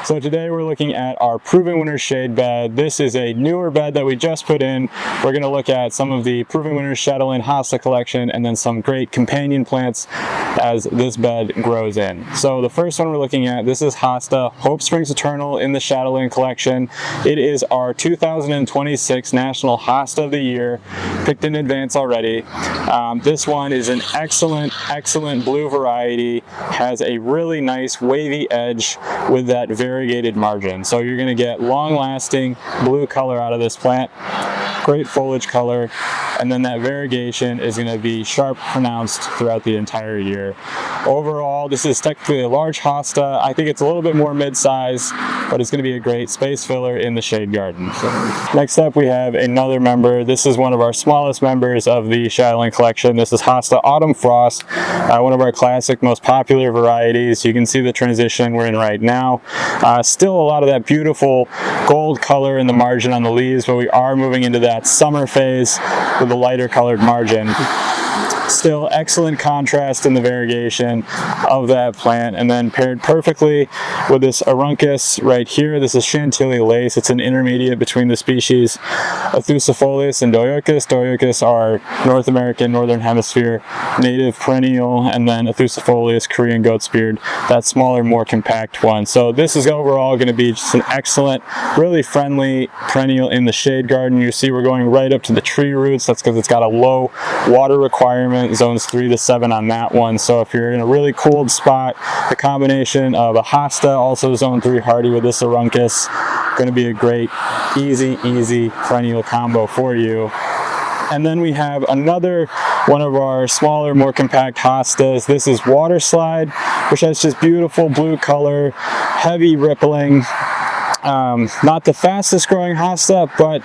So today we're looking at our Proven Winners shade bed. This is a newer bed that we just put in. We're going to look at some of the Proven Winners Chatelaine Hosta collection and then some great companion plants as this bed grows in. So the first one we're looking at, this is Hosta, Hope Springs Eternal in the Chatelaine collection. It is our 2026 National Hosta of the Year, picked in advance already. This one is an excellent blue variety, has a really nice wavy edge with that variegated margin. So you're going to get long-lasting blue color out of this plant, great foliage color, and then that variegation is going to be sharp, pronounced throughout the entire year. Overall, this is technically a large hosta. I think it's a little bit more mid-size, but it's going to be a great space filler in the shade garden. Next up, we have another member. This is one of our smallest members of the Chatelaine collection. This is Hosta Autumn Frost, one of our classic, most popular varieties. You can see the transition we're in right now. Still a lot of that beautiful gold color in the margin on the leaves, but we are moving into that summer phase with a lighter colored margin. Still excellent contrast in the variegation of that plant, and then paired perfectly with this Aruncus right here. This is Chantilly lace. It's an intermediate between the species Athyrium and Doyocus. Doyocus are North American, Northern Hemisphere, native perennial, and then Athyrium, Korean goat's beard, that smaller, more compact one. So this is overall going to be just an excellent, really friendly perennial in the shade garden. You see we're going right up to the tree roots. That's because it's got a low water requirement, zones 3 to 7 on that one. So if you're in a really cold spot, the combination of a Hosta, also zone 3 hardy with this Aruncus, going to be a great, easy perennial combo for you. And then we have another one of our smaller, more compact hostas. This is Waterslide, which has just beautiful blue color, heavy rippling. Not the fastest growing hosta, but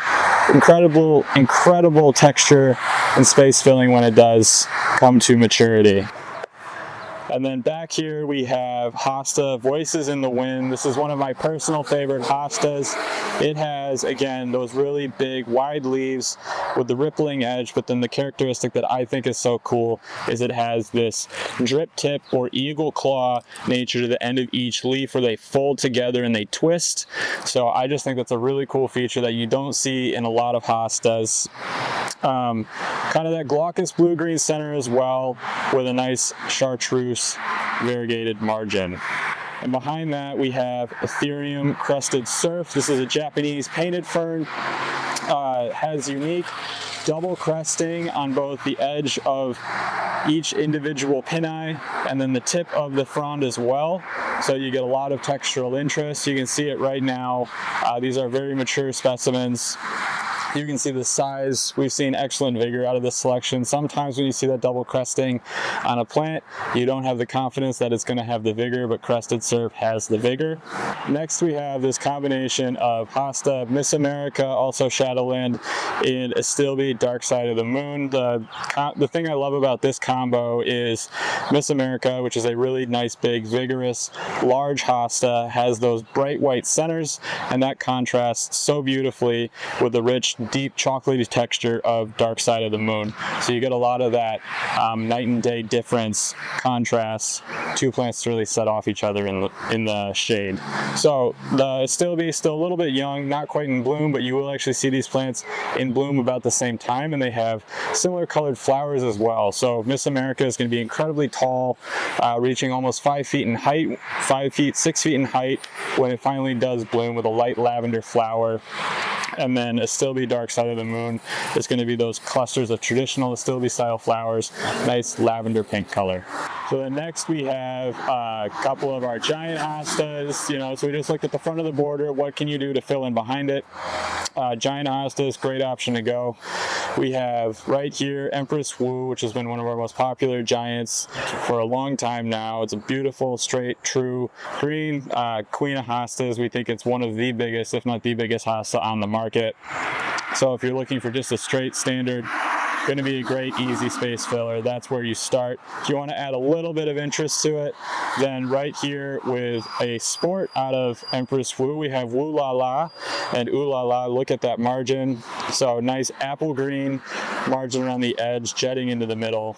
incredible texture and space filling when it does come to maturity. And then back here we have Hosta Voices in the Wind. This is one of my personal favorite hostas. It has, again, those really big, wide leaves with the rippling edge, but then the characteristic that I think is so cool is it has this drip tip or eagle claw nature to the end of each leaf where they fold together and they twist. So I just think that's a really cool feature that you don't see in a lot of hostas. Kind of that glaucous blue-green center as well, with a nice chartreuse variegated margin. And behind that we have Athyrium Crested Surf. This is a Japanese painted fern. Has unique double cresting on both the edge of each individual pinnae and then the tip of the frond as well. So you get a lot of textural interest. You can see it right now. These are very mature specimens. You can see the size. We've seen excellent vigor out of this selection. Sometimes when you see that double cresting on a plant, you don't have the confidence that it's going to have the vigor, but Crested Surf has the vigor. Next we have this combination of Hosta, Miss America, also Shadowland, and Astible, Dark Side of the Moon. The thing I love about this combo is Miss America, which is a really nice, big, vigorous, large Hosta, has those bright white centers, and that contrasts so beautifully with the rich, deep chocolatey texture of Dark Side of the Moon. So you get a lot of that night and day difference, contrast, two plants to really set off each other in the shade. So the Astible is still a little bit young, not quite in bloom, but you will actually see these plants in bloom about the same time, and they have similar colored flowers as well. So Miss America is going to be incredibly tall, reaching almost 5 feet in height, 6 feet in height when it finally does bloom, with a light lavender flower. And then Astible Dark Side of the Moon is going to be those clusters of traditional Astible style flowers, nice lavender pink color. So then next we have a couple of our giant hostas. So we just looked at the front of the border. What can you do to fill in behind it? Giant hostas, great option to go. We have right here Empress Wu, which has been one of our most popular giants for a long time now. It's a beautiful, straight, true green queen of hostas. We think it's one of the biggest, if not the biggest hosta on the market. So if you're looking for just a straight standard going to be a great easy space filler. That's where you start. If you want to add a little bit of interest to it, then right here with a sport out of Empress Wu, we have Wu La La and Ooh La La. Look at that margin. So nice apple green margin around the edge, jetting into the middle.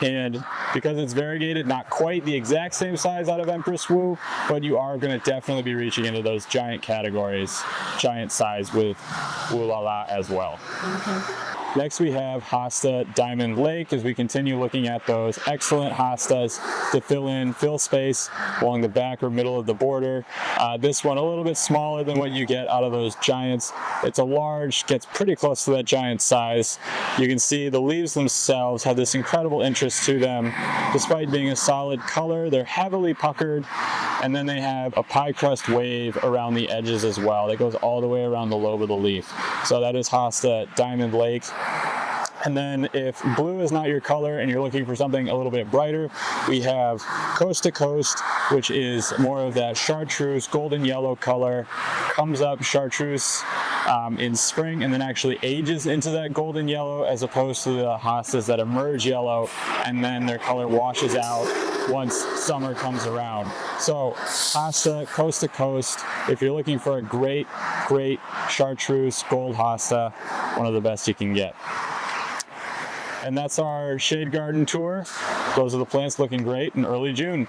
And because it's variegated, not quite the exact same size out of Empress Wu, but you are going to definitely be reaching into those giant categories, giant size with Wu La La as well. Next we have Hosta Diamond Lake as we continue looking at those excellent Hostas to fill space along the back or middle of the border. This one a little bit smaller than what you get out of those giants. It's a large, gets pretty close to that giant size. You can see the leaves themselves have this incredible interest to them. Despite being a solid color, they're heavily puckered, and then they have a pie crust wave around the edges as well that goes all the way around the lobe of the leaf. So that is Hosta Diamond Lake. And then if blue is not your color and you're looking for something a little bit brighter, we have Coast to Coast, which is more of that chartreuse golden yellow color. Comes up chartreuse in spring and then actually ages into that golden yellow, as opposed to the hostas that emerge yellow and then their color washes out once summer comes around. So Hosta Coast to Coast, if you're looking for a great chartreuse gold hosta, one of the best you can get. And that's our shade garden tour. Those are the plants looking great in early June.